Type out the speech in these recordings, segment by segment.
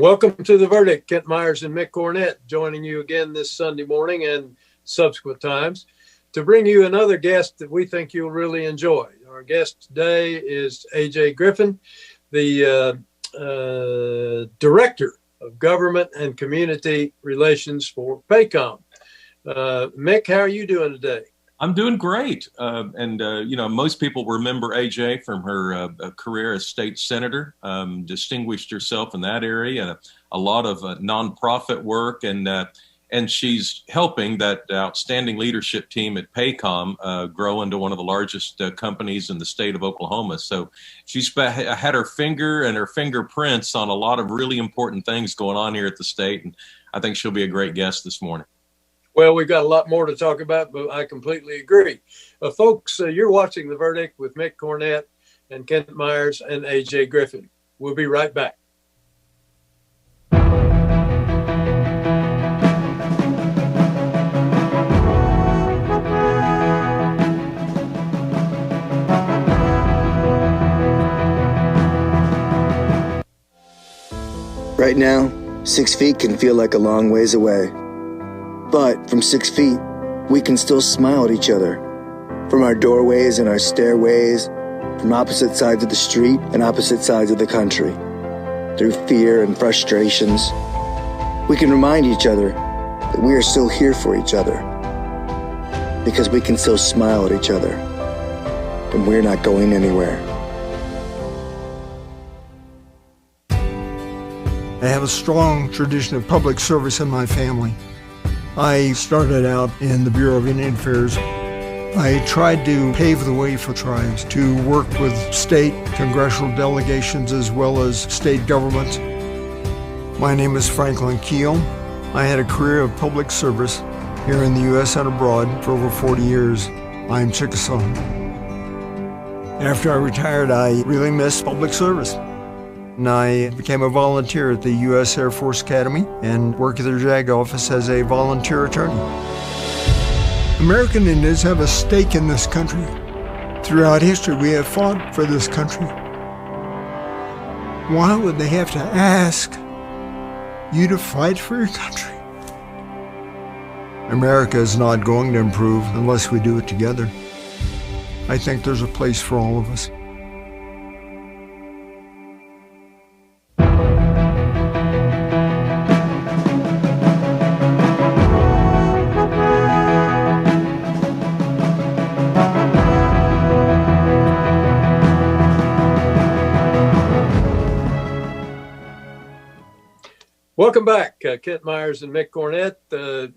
Welcome to The Verdict. Kent Meyers and Mick Cornett joining you again this Sunday morning and subsequent times to bring you another guest that we think you'll really enjoy. Our guest today is A.J. Griffin, the Director of Government and Community Relations for Paycom. Mick, how are you doing today? I'm doing great. Most people remember AJ from her career as state senator, distinguished herself in that area, a lot of nonprofit work, and she's helping that outstanding leadership team at Paycom grow into one of the largest companies in the state of Oklahoma. So she's had her finger and her fingerprints on a lot of really important things going on here at the state, and I think she'll be a great guest this morning. Well, we've got a lot more to talk about, but I completely agree. Folks, you're watching The Verdict with Mick Cornett and Kent Meyers and A.J. Griffin. We'll be right back. Right now, 6 feet can feel like a long ways away. But from 6 feet, we can still smile at each other. From our doorways and our stairways, from opposite sides of the street and opposite sides of the country. Through fear and frustrations, we can remind each other that we are still here for each other. Because we can still smile at each other. And we're not going anywhere. I have a strong tradition of public service in my family. I started out in the Bureau of Indian Affairs. I tried to pave the way for tribes to work with state congressional delegations as well as state governments. My name is Franklin Keel. I had a career of public service here in the U.S. and abroad for over 40 years. I'm Chickasaw. After I retired, I really missed public service. And I became a volunteer at the U.S. Air Force Academy and worked at their JAG office as a volunteer attorney. American Indians have a stake in this country. Throughout history, we have fought for this country. Why would they have to ask you to fight for your country? America is not going to improve unless we do it together. I think there's a place for all of us. Welcome back. Kent Meyers and Mick Cornett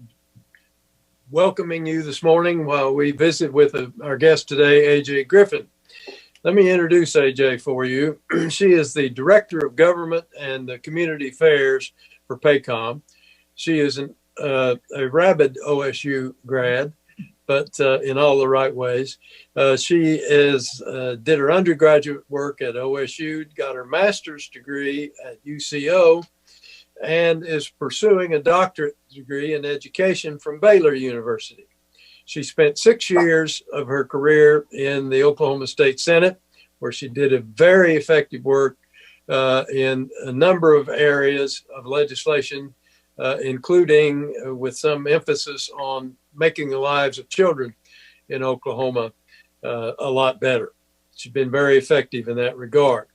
welcoming you this morning while we visit with our guest today, A.J. Griffin. Let me introduce A.J. for you. She is the Director of Government and Community Affairs for Paycom. She is a rabid OSU grad, but in all the right ways. She did her undergraduate work at OSU, got her master's degree at UCO, and is pursuing a doctorate degree in education from Baylor University. She spent 6 years of her career in the Oklahoma State Senate, where she did a very effective work in a number of areas of legislation, including with some emphasis on making the lives of children in Oklahoma a lot better. She's been very effective in that regard.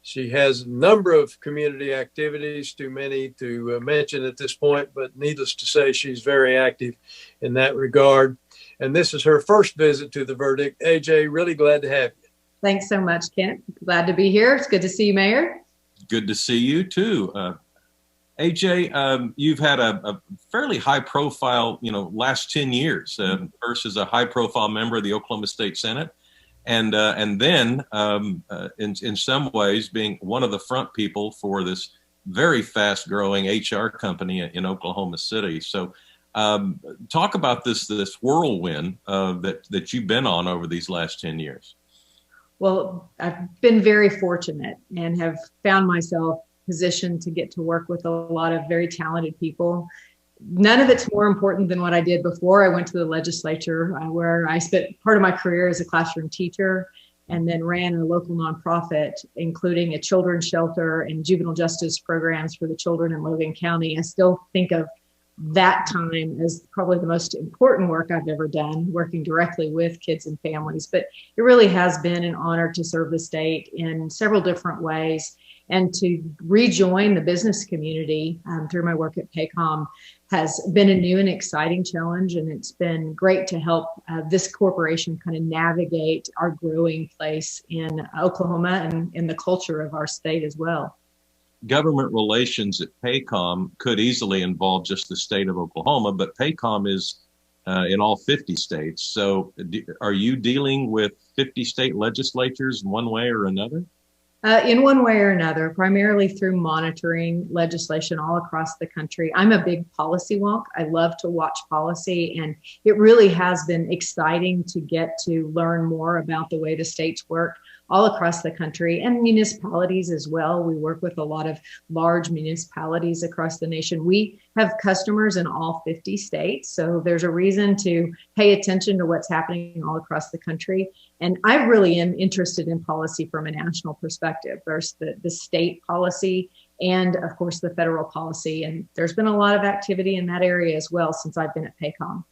She has a number of community activities, too many to mention at this point, but needless to say, she's very active in that regard. And this is her first visit to The Verdict. AJ, really glad to have you. Thanks so much, Kent. Glad to be here. It's good to see you, Mayor. Good to see you too. AJ, you've had a fairly high profile, last 10 years. First as a high profile member of the Oklahoma State Senate. And then in some ways being one of the front people for this very fast growing HR company in Oklahoma City. So talk about this whirlwind that you've been on over these last 10 years. Well, I've been very fortunate and have found myself positioned to get to work with a lot of very talented people. None of it's more important than what I did before. I went to the legislature where I spent part of my career as a classroom teacher and then ran a local nonprofit, including a children's shelter and juvenile justice programs for the children in Logan County. I still think of that time as probably the most important work I've ever done, working directly with kids and families. But it really has been an honor to serve the state in several different ways, and to rejoin the business community through my work at Paycom has been a new and exciting challenge. And it's been great to help this corporation kind of navigate our growing place in Oklahoma and in the culture of our state as well. Government relations at Paycom could easily involve just the state of Oklahoma, but Paycom is in all 50 states. So are you dealing with 50 state legislatures in one way or another? In one way or another, primarily through monitoring legislation all across the country. I'm a big policy wonk. I love to watch policy, and it really has been exciting to get to learn more about the way the states work all across the country, and municipalities as well. We work with a lot of large municipalities across the nation. We have customers in all 50 states, so there's a reason to pay attention to what's happening all across the country. And I really am interested in policy from a national perspective. There's the state policy and, of course, the federal policy. And there's been a lot of activity in that area as well since I've been at Paycom.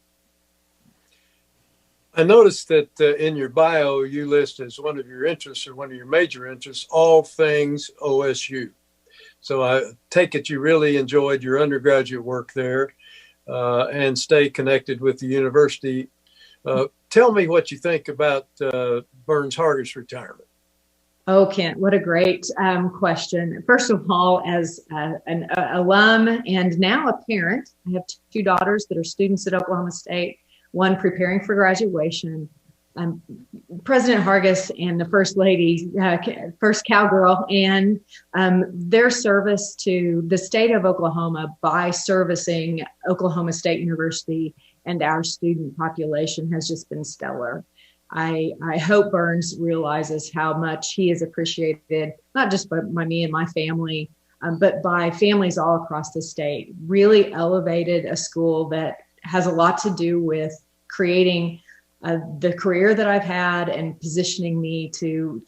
I noticed that in your bio, you list as one of your interests, or one of your major interests, all things OSU. So I take it you really enjoyed your undergraduate work there and stay connected with the university. Tell me what you think about Burns Hargis' retirement. Oh, Kent, what a great question. First of all, as an alum and now a parent, I have two daughters that are students at Oklahoma State, one preparing for graduation. President Hargis and the First Lady, first cowgirl, and their service to the state of Oklahoma by servicing Oklahoma State University and our student population has just been stellar. I hope Burns realizes how much he is appreciated, not just by me and my family, but by families all across the state. Really elevated a school that has a lot to do with creating the career that I've had and positioning me to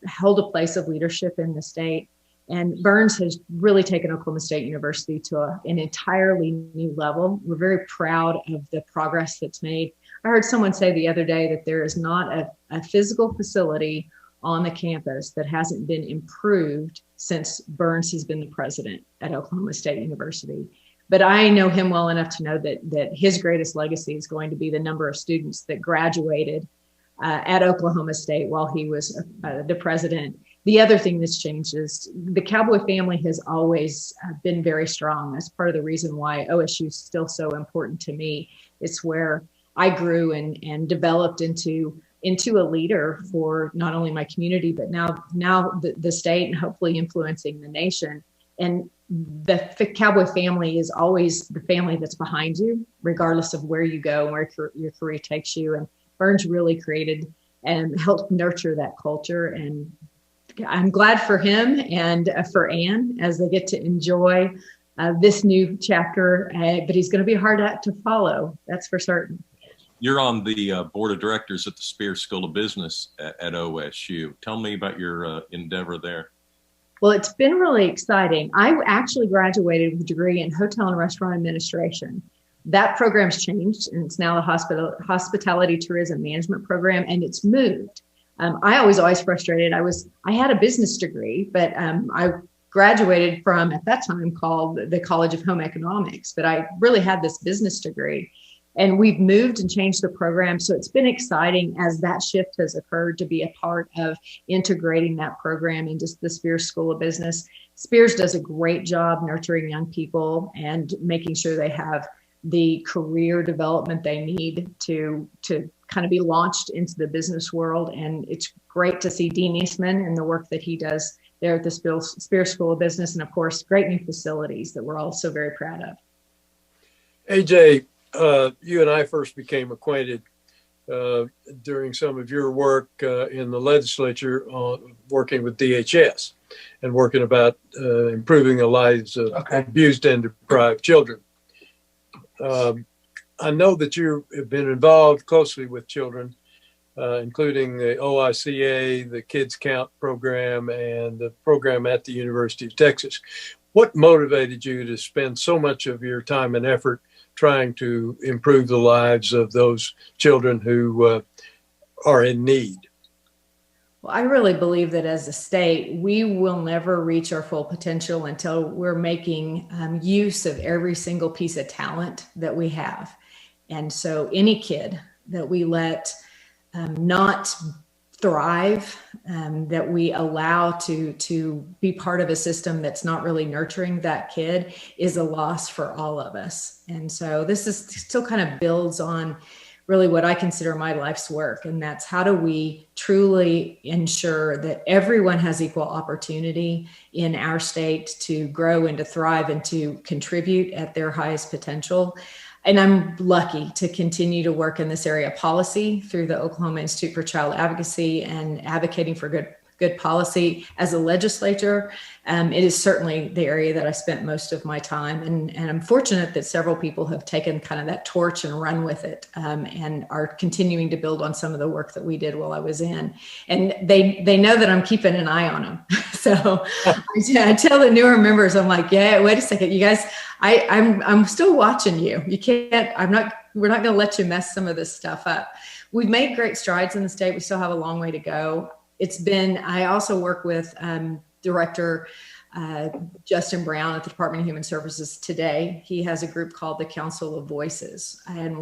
hold a place of leadership in the state. And Burns has really taken Oklahoma State University to an entirely new level. We're very proud of the progress that's made. I heard someone say the other day that there is not a physical facility on the campus that hasn't been improved since Burns has been the president at Oklahoma State University. But I know him well enough to know that his greatest legacy is going to be the number of students that graduated at Oklahoma State while he was the president. The other thing that's changed is the Cowboy family has always been very strong. That's part of the reason why OSU is still so important to me. It's where I grew and developed into a leader for not only my community, but now the state, and hopefully influencing the nation. And the Cowboy family is always the family that's behind you, regardless of where you go and where your career takes you. And Burns really created and helped nurture that culture. And I'm glad for him and for Ann as they get to enjoy this new chapter, but he's going to be hard to follow. That's for certain. You're on the board of directors at the Spear School of Business at OSU. Tell me about your endeavor there. Well, it's been really exciting. I actually graduated with a degree in hotel and restaurant administration. That program's changed, and it's now the hospitality tourism management program, and it's moved. I was always frustrated. I had a business degree, but I graduated from, at that time, called the College of Home Economics, but I really had this business degree. And we've moved and changed the program. So it's been exciting as that shift has occurred to be a part of integrating that program into the Spears School of Business. Spears does a great job nurturing young people and making sure they have the career development they need to kind of be launched into the business world. And it's great to see Dean Eastman and the work that he does there at the Spears School of Business. And of course, great new facilities that we're all so very proud of. AJ, you and I first became acquainted during some of your work in the legislature, working with DHS and working about improving the lives of abused and deprived children. I know that you have been involved closely with children including the OICA, the Kids Count program, and the program at the University of Texas. What motivated you to spend so much of your time and effort trying to improve the lives of those children who are in need? Well, I really believe that as a state, we will never reach our full potential until we're making use of every single piece of talent that we have. And so any kid that we let not thrive, that we allow to be part of a system that's not really nurturing that kid, is a loss for all of us. And so this is still kind of builds on really what I consider my life's work. And that's how do we truly ensure that everyone has equal opportunity in our state to grow and to thrive and to contribute at their highest potential. And I'm lucky to continue to work in this area of policy through the Oklahoma Institute for Child Advocacy and advocating for good policy as a legislator. It is certainly the area that I spent most of my time. And I'm fortunate that several people have taken kind of that torch and run with it, and are continuing to build on some of the work that we did while I was in. And they know that I'm keeping an eye on them. So I tell the newer members, I'm like, yeah, wait a second, you guys, I'm still watching you. You can't, we're not going to let you mess some of this stuff up. We've made great strides in the state. We still have a long way to go. I also work with Director Justin Brown at the Department of Human Services today. He has a group called the Council of Voices, and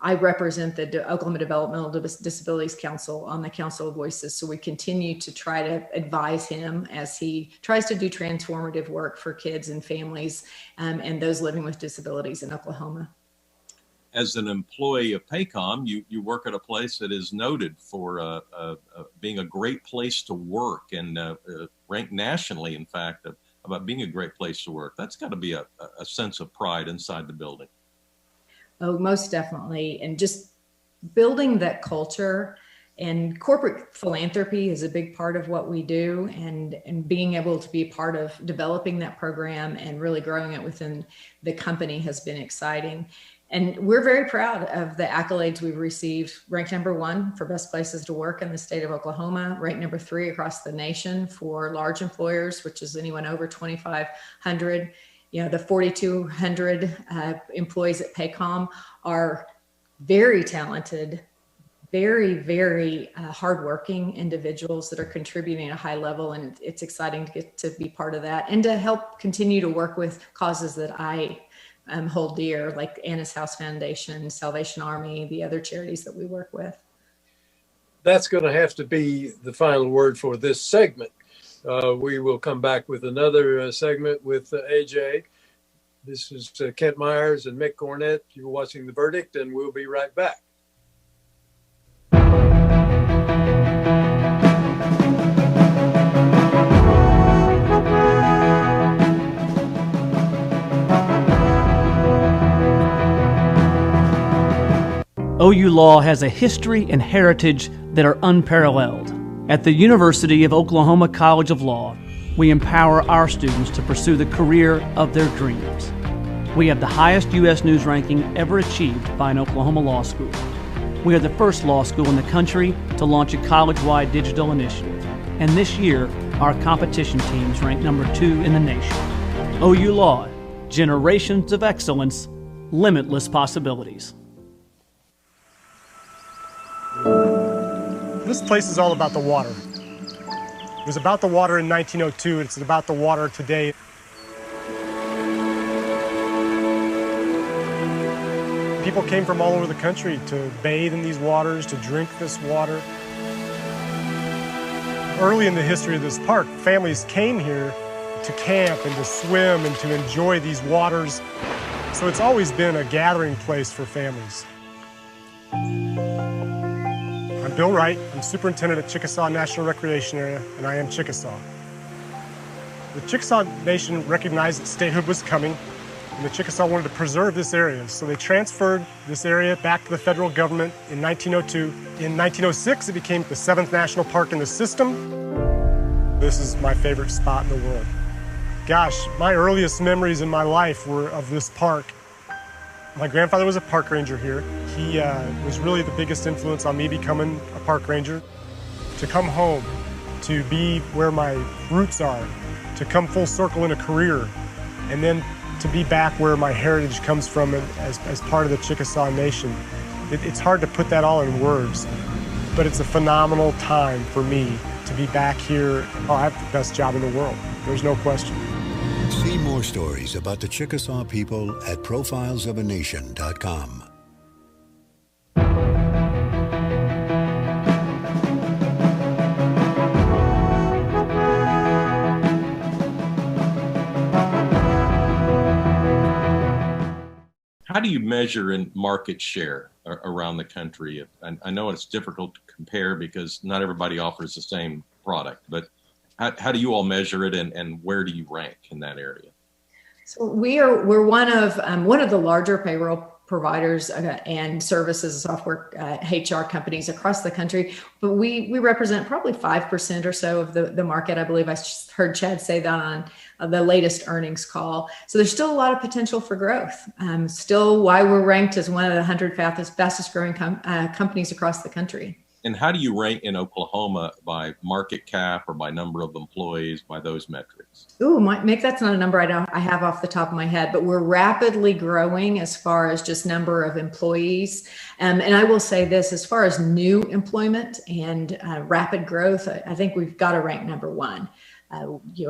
I represent the Oklahoma Developmental Disabilities Council on the Council of Voices. So we continue to try to advise him as he tries to do transformative work for kids and families and those living with disabilities in Oklahoma. As an employee of Paycom, you work at a place that is noted for being a great place to work and ranked nationally, in fact, about being a great place to work. That's got to be a sense of pride inside the building. Oh, most definitely. And just building that culture, and corporate philanthropy is a big part of what we do, and being able to be part of developing that program and really growing it within the company has been exciting. And we're very proud of the accolades we've received. Ranked #1 for best places to work in the state of Oklahoma, ranked #3 across the nation for large employers, which is anyone over 2,500. You know, the 4,200 employees at Paycom are very talented, very, very hardworking individuals that are contributing at a high level. And it's exciting to get to be part of that and to help continue to work with causes that I hold dear, like Anna's House Foundation, Salvation Army, the other charities that we work with. That's going to have to be the final word for this segment. We will come back with another segment with AJ. This is Kent Meyers and Mick Cornett. You're watching The Verdict, and we'll be right back. OU Law has a history and heritage that are unparalleled. At the University of Oklahoma College of Law, we empower our students to pursue the career of their dreams. We have the highest U.S. News ranking ever achieved by an Oklahoma law school. We are the first law school in the country to launch a college-wide digital initiative. And this year, our competition teams ranked #2 in the nation. OU Law, generations of excellence, limitless possibilities. This place is all about the water. It was about the water in 1902, it's about the water today. People came from all over the country to bathe in these waters, to drink this water. Early in the history of this park, families came here to camp and to swim and to enjoy these waters. So it's always been a gathering place for families. I'm Bill Wright. I'm superintendent at Chickasaw National Recreation Area, and I am Chickasaw. The Chickasaw Nation recognized that statehood was coming, and the Chickasaw wanted to preserve this area, so they transferred this area back to the federal government in 1902. In 1906, it became the 7th national park in the system. This is my favorite spot in the world. Gosh, my earliest memories in my life were of this park. My grandfather was a park ranger here. He was really the biggest influence on me becoming a park ranger. To come home, to be where my roots are, to come full circle in a career, and then to be back where my heritage comes from as part of the Chickasaw Nation. It's hard to put that all in words, but it's a phenomenal time for me to be back here. Oh, I have the best job in the world. There's no question. See more stories about the Chickasaw people at profilesofanation.com. How do you measure in market share around the country? I know it's difficult to compare because not everybody offers the same product, but how do you all measure it, and where do you rank in that area? So we're one of the larger payroll providers and services, software HR companies across the country, but we represent probably 5% or so of the market. I believe I heard Chad say that on the latest earnings call. So there's still a lot of potential for growth. Still why we're ranked as one of the 100 fastest growing companies across the country. And how do you rank in Oklahoma by market cap or by number of employees, by those metrics? Ooh, Mick, that's not a number I have off the top of my head, but we're rapidly growing as far as just number of employees. And I will say this, as far as new employment and rapid growth, I think we've got to rank number one.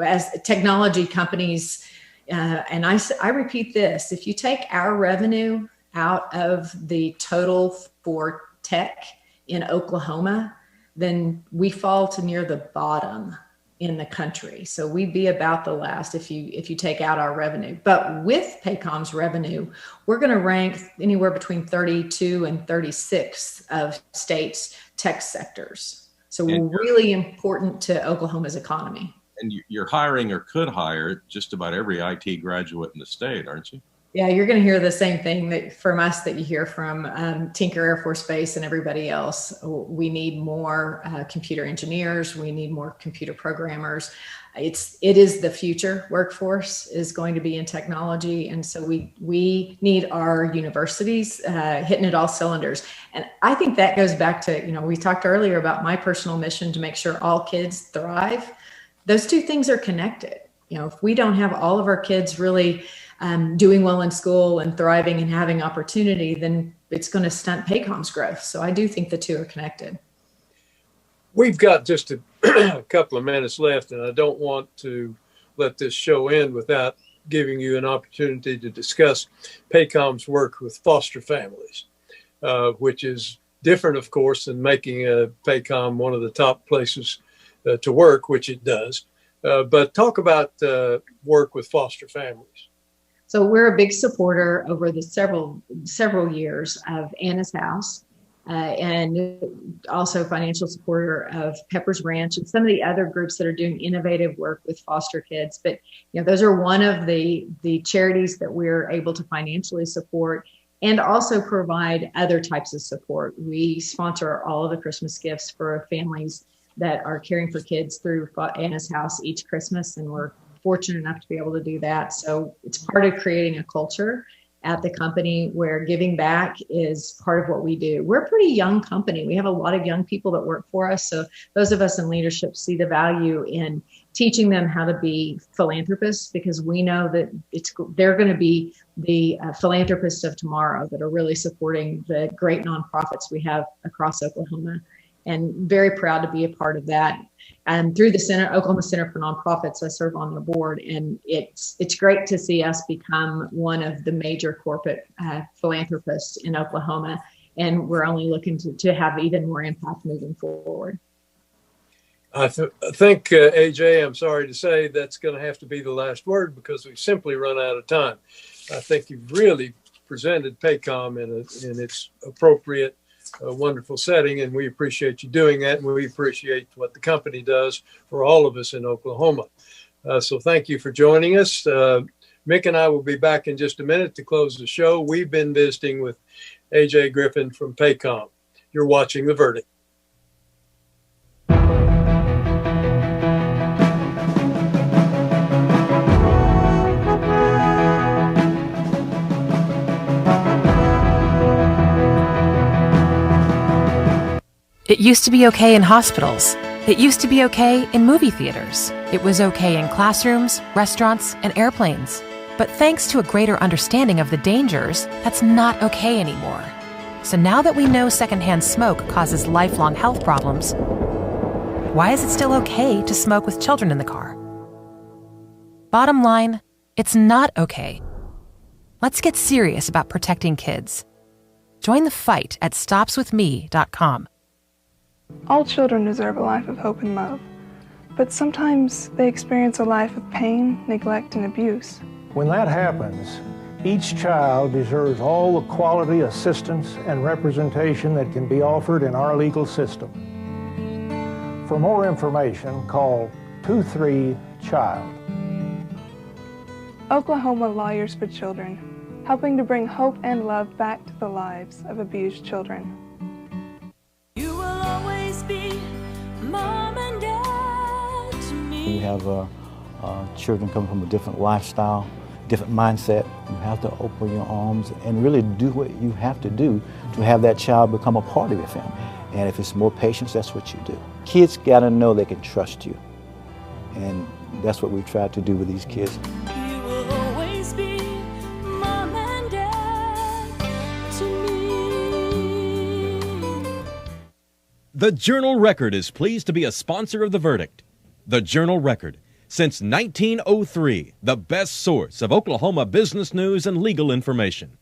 As technology companies, and I repeat this, if you take our revenue out of the total for tech in Oklahoma, then we fall to near the bottom in the country. So we'd be about the last if you take out our revenue. But with Paycom's revenue, we're going to rank anywhere between 32 and 36 of states' tech sectors. So we're really important to Oklahoma's economy. And you're hiring or could hire just about every IT graduate in the state, aren't you? Yeah, you're going to hear the same thing from us that you hear from Tinker Air Force Base and everybody else. We need more computer engineers. We need more computer programmers. It is the future workforce is going to be in technology. And so we need our universities hitting it all cylinders. And I think that goes back to, we talked earlier about my personal mission to make sure all kids thrive. Those two things are connected. If we don't have all of our kids really doing well in school and thriving and having opportunity, then it's going to stunt Paycom's growth. So I do think the two are connected. We've got just a couple of minutes left, and I don't want to let this show end without giving you an opportunity to discuss Paycom's work with foster families, which is different, of course, than making Paycom one of the top places to work, which it does. But talk about work with foster families. So we're a big supporter over the several years of Anna's House, and also financial supporter of Pepper's Ranch and some of the other groups that are doing innovative work with foster kids. But those are one of the charities that we're able to financially support and also provide other types of support. We sponsor all of the Christmas gifts for families that are caring for kids through Anna's House each Christmas, and we're fortunate enough to be able to do that. So it's part of creating a culture at the company where giving back is part of what we do. We're a pretty young company. We have a lot of young people that work for us. So those of us in leadership see the value in teaching them how to be philanthropists, because we know that they're going to be the philanthropists of tomorrow that are really supporting the great nonprofits we have across Oklahoma. And very proud to be a part of that. And through the Oklahoma Center for Nonprofits, I serve on the board, and it's great to see us become one of the major corporate philanthropists in Oklahoma. And we're only looking to have even more impact moving forward. I think, AJ, I'm sorry to say that's going to have to be the last word because we've simply run out of time. I think you've really presented Paycom in its appropriate a wonderful setting, and we appreciate you doing that, and we appreciate what the company does for all of us in Oklahoma. So thank you for joining us. Mick and I will be back in just a minute to close the show. We've been visiting with AJ Griffin from Paycom. You're watching The Verdict. It used to be okay in hospitals. It used to be okay in movie theaters. It was okay in classrooms, restaurants, and airplanes. But thanks to a greater understanding of the dangers, that's not okay anymore. So now that we know secondhand smoke causes lifelong health problems, why is it still okay to smoke with children in the car? Bottom line, it's not okay. Let's get serious about protecting kids. Join the fight at stopswithme.com. All children deserve a life of hope and love, but sometimes they experience a life of pain, neglect, and abuse. When that happens, each child deserves all the quality assistance and representation that can be offered in our legal system. For more information, call 23-CHILD. Oklahoma Lawyers for Children, helping to bring hope and love back to the lives of abused children. You will always be mom and dad to me. You have children come from a different lifestyle, different mindset. You have to open your arms and really do what you have to do to have that child become a part of your family. And if it's more patience, that's what you do. Kids got to know they can trust you. And that's what we try to do with these kids. You will always be mom and dad to me. The Journal-Record is pleased to be a sponsor of The Verdict. The Journal-Record, since 1903, the best source of Oklahoma business news and legal information.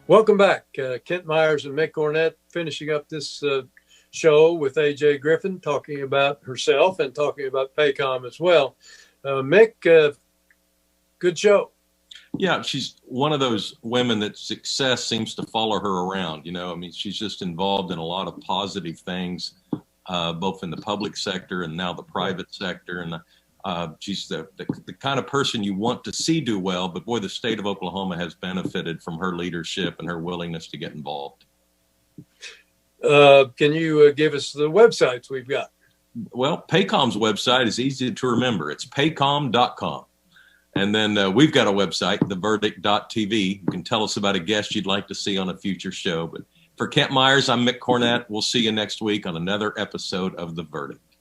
Welcome back. Kent Meyers and Mick Cornett finishing up this show with A.J. Griffin, talking about herself and talking about Paycom as well. Mick, good show. Yeah, she's one of those women that success seems to follow her around. You know, I mean, she's just involved in a lot of positive things, both in the public sector and now the private sector. And she's the kind of person you want to see do well. But boy, the state of Oklahoma has benefited from her leadership and her willingness to get involved. Can you give us the websites we've got? Well, Paycom's website is easy to remember. It's paycom.com. And then we've got a website, theverdict.tv. You can tell us about a guest you'd like to see on a future show. But for Kent Meyers, I'm Mick Cornett. We'll see you next week on another episode of The Verdict.